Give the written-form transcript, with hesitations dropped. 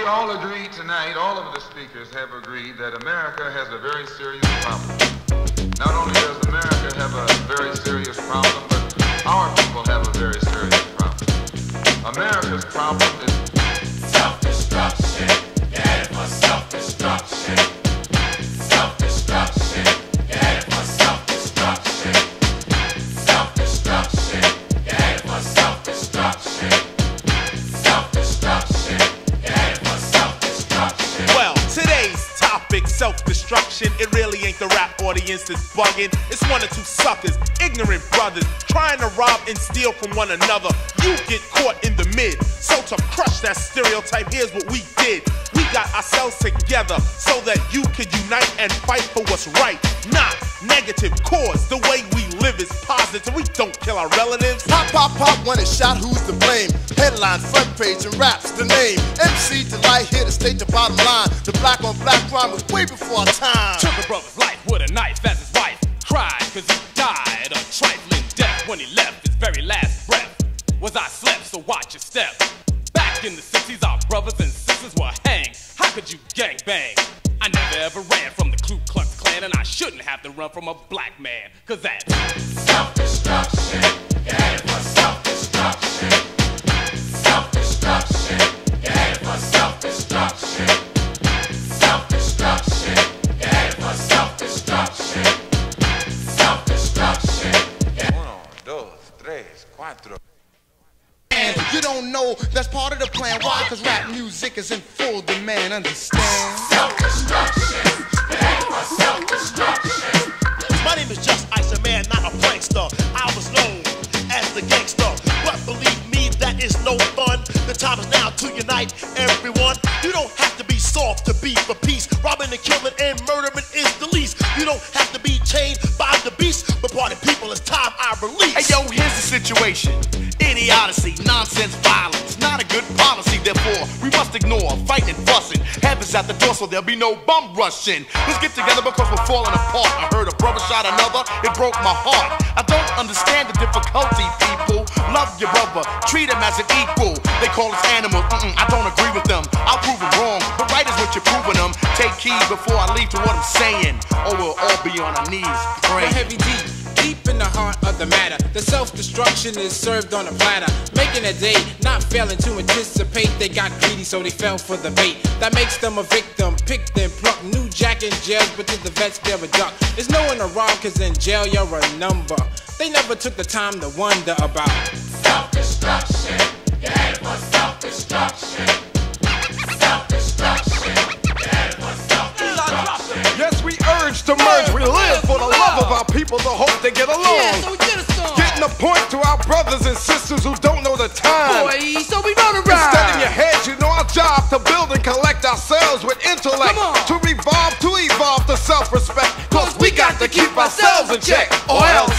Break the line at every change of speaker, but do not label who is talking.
We all agree tonight, all of the speakers have agreed that America has a very serious problem. Not only does America have a very serious problem, but our people have a very serious problem. America's problem is
self-destruction. You're headed for self-destruction. Self-destruction. You're headed for self-destruction. Self-destruction. You're headed for self-destruction. Self-destruction. You're headed for self-destruction.
Well, today's topic, self-destruction. It really ain't the rap audience that's bugging. It's one or two suckers, ignorant brothers, trying to rob and steal from one another. You get caught in the mid. So to crush that stereotype, here's what we did. We got ourselves together so that you can unite and fight for what's right, not negative cause. The way we live is positive. We don't kill our relatives.
Pop, pop, pop, when it's shot, who's to blame? Headline, front page, and rap's the name. MC Delight here to state the bottom line. The black on black crime was way before our time.
Took a brother's life with a knife as his wife cried, cause he died a trifling death when he left his very last breath. Was I slept, so watch your step. Back in the 60s, our brothers and sisters were hanged. How could you gang bang? I never ever ran from the Ku Klux Klan, and I shouldn't have to run from a black man, cause that's
self-destruction. You're headed for self-destruction. Self-destruction. You're headed for self-destruction. Self-destruction. You're headed for self-destruction. Self-destruction.
1, 2, 3, 4.
And you don't know that's part of the plan. Why? Cause rap music is in full demand. Understand?
Self-destruction. You're headed for self-destruction.
My name is Just Ice, a man, not a prankster. I was known as the gangster, but believe me, that is no fun. The time is now to unite everyone. You don't have to be soft to be for peace. Robbing and killing and murdering is the least. You don't have to be chained by the beast, but party people, it's time I release.
Hey yo, here's the situation. Idiocy, nonsense, violence, not a good policy, therefore we must ignore fighting and fussing. Heaven's at the door, so there'll be no bum rushing. Let's get together because we're falling apart. I heard a brother shot another, it broke my heart. I don't understand the difficulty, people. Love your brother, treat him as an equal. They call us animals, I don't agree with them. I'll prove them wrong, but right is what you're proving them. Take heed before I leave to what I'm saying, or we'll all be on our knees praying.
Heavy D, deep in the heart of the matter. The self-destruction is served on a platter, making a day, not failing to anticipate. They got greedy, so they fell for the bait. That makes them a victim, picked and plucked. New jack in jails, but to the vets they're a duck. There's no one to rob, cause in jail you're a number. They never took the time to wonder about
self-destruction. You're headed for self-destruction. Self-destruction. You're headed for self-destruction.
Yes, we urge to merge. We live for the love of our people, the hope they get along.
Yeah, so we did a song.
Getting a point to our brothers and sisters who don't know the time.
Boy, so we run around.
Instead in your heads, you know our job to build and collect ourselves with intellect. To revolve, to evolve to self-respect. Cause we got to keep ourselves in check, or else